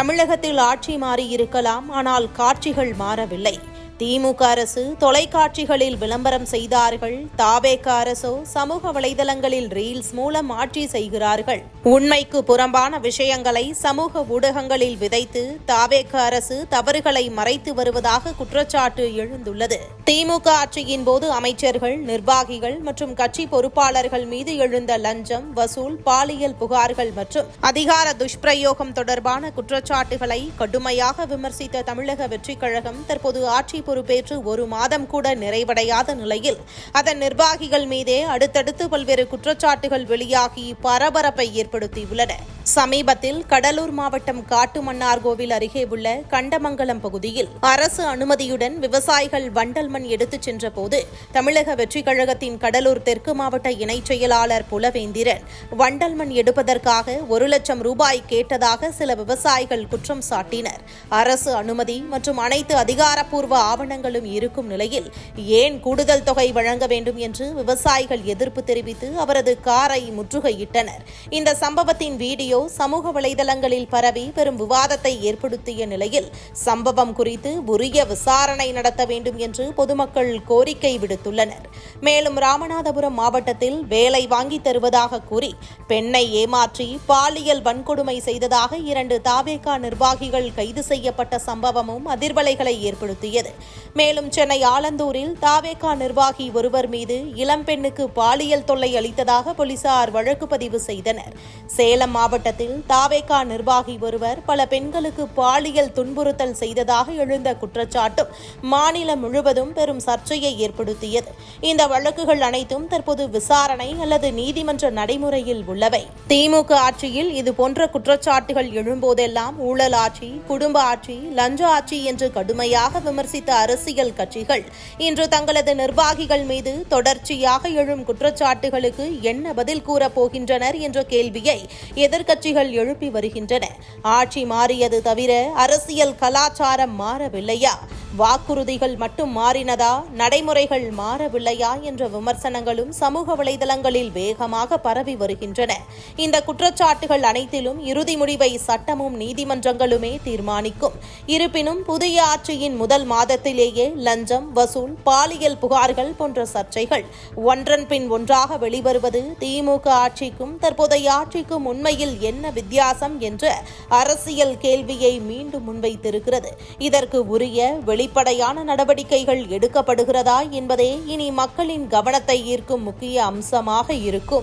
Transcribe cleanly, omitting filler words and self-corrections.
தமிழகத்தில் ஆட்சி மாறியிருக்கலாம், ஆனால் காட்சிகள் மாறவில்லை. திமுக அரசு தொலைக்காட்சிகளில் விளம்பரம் செய்தார்கள். தாவேக அரசோ சமூக வலைதளங்களில் ரீல்ஸ் மூலம் ஆட்சி செய்கிறார்கள். உண்மைக்கு புறம்பான விஷயங்களை சமூக ஊடகங்களில் விதைத்து தாவேக அரசு தவறுகளை மறைத்து வருவதாக குற்றச்சாட்டு எழுந்துள்ளது. திமுக ஆட்சியின் போது அமைச்சர்கள், நிர்வாகிகள் மற்றும் கட்சி பொறுப்பாளர்கள் மீது எழுந்த லஞ்சம் வசூல், பாலியல் புகார்கள் மற்றும் அதிகார துஷ்பிரயோகம் தொடர்பான குற்றச்சாட்டுகளை கடுமையாக விமர்சித்த தமிழக வெற்றிக் கழகம் தற்போது ஆட்சி பொறுப்பேற்று ஒரு மாதம் கூட நிறைவடையாத நிலையில் அதன் நிர்வாகிகள் மீதே அடுத்தடுத்து பல்வேறு குற்றச்சாட்டுகள் வெளியாகி பரபரப்பை ஏற்படுத்தியுள்ளன. சமீபத்தில் கடலூர் மாவட்டம் காட்டுமன்னார்கோவில் அருகே உள்ள கண்டமங்கலம் பகுதியில் அரசு அனுமதியுடன் விவசாயிகள் வண்டல் மண் எடுத்துச் சென்றபோது தமிழக வெற்றிக் கழகத்தின் கடலூர் தெற்கு மாவட்ட இணைச் செயலாளர் புலவேந்திரன் வண்டல் மண் எடுப்பதற்காக 1,00,000 ரூபாய் கேட்டதாக சில விவசாயிகள் குற்றம் சாட்டினர். அரசு அனுமதி மற்றும் அனைத்து அதிகாரப்பூர்வ ஆவணங்களும் இருக்கும் நிலையில் ஏன் கூடுதல் தொகை வழங்க வேண்டும் என்று விவசாயிகள் எதிர்ப்பு தெரிவித்து அவரது காரை முற்றுகையிட்டனர். இந்த சம்பவத்தின் வீடியோ சமூக வலைதளங்களில் பரவி பெரும் விவாதத்தை ஏற்படுத்திய நிலையில் சம்பவம் குறித்து உரிய விசாரணை நடத்த வேண்டும் என்று பொதுமக்கள் கோரிக்கை விடுத்துள்ளனர். மேலும் ராமநாதபுரம் மாவட்டத்தில் வேலை வாங்கி தருவதாக கூறி பெண்ணை ஏமாற்றி பாலியல் வன்கொடுமை செய்ததாக 2 தாவேகா நிர்வாகிகள் கைது செய்யப்பட்ட சம்பவமும் அதிர்வலைகளை ஏற்படுத்தியது. மேலும் சென்னை ஆலந்தூரில் தாவேகா நிர்வாகி ஒருவர் மீது இளம்பெண்ணுக்கு பாலியல் தொல்லை அளித்ததாக போலீசார் வழக்கு பதிவு செய்தனர். சேலம் மாவட்டத்தில் தாவேகா நிர்வாகி ஒருவர் பல பெண்களுக்கு பாலியல் துன்புறுத்தல் செய்ததாக எழுந்த குற்றச்சாட்டும் மாநிலம் முழுவதும் பெரும் சர்ச்சையை ஏற்படுத்தியது. இந்த வழக்குகள் அனைத்தும் தற்போது விசாரணை அல்லது நீதிமன்ற நடைமுறையில் உள்ளவை. திமுக ஆட்சியில் இதுபோன்ற குற்றச்சாட்டுகள் எழும்போதெல்லாம் ஊழல் ஆட்சி, குடும்ப ஆட்சி, லஞ்ச ஆட்சி என்று கடுமையாக விமர்சித்த அரசியல் கட்சிகள் இன்று தங்களது நிர்வாகிகள் மீது தொடர்ச்சியாக எழும் குற்றச்சாட்டுகளுக்கு என்ன பதில் கூறப் போகின்றனர் என்ற கேள்வியை எதிர்க்கட்சிகள் எழுப்பி வருகின்றன. ஆட்சி மாறியது தவிர அரசியல் கலாச்சாரம் மாறவில்லையா? வாக்குறுதிகள் மட்டும் மாறினதா? நடைமுறைகள் மாறவில்லையா என்ற விமர்சனங்களும் சமூக வலைதளங்களில் வேகமாக பரவி வருகின்றன. இந்த குற்றச்சாட்டுகள் அனைத்திலும் இறுதி முடிவை சட்டமும் நீதிமன்றங்களுமே தீர்மானிக்கும். இருப்பினும் புதிய ஆட்சியின் முதல் மாதத்திலேயே லஞ்சம் வசூல், பாலியல் புகார்கள் போன்ற சர்ச்சைகள் ஒன்றன் பின் ஒன்றாக வெளிவருவது திமுக ஆட்சிக்கும் தற்போதைய ஆட்சிக்கும் உண்மையில் என்ன வித்தியாசம் என்ற அரசியல் கேள்வியை மீண்டும் முன்வைத்திருக்கிறது. இதற்கு உரிய வெளிப்படையான நடவடிக்கைகள் எடுக்கப்படுகிறதா என்பதே இனி மக்களின் கவனத்தை ஈர்க்கும் முக்கிய அம்சமாக இருக்கும்.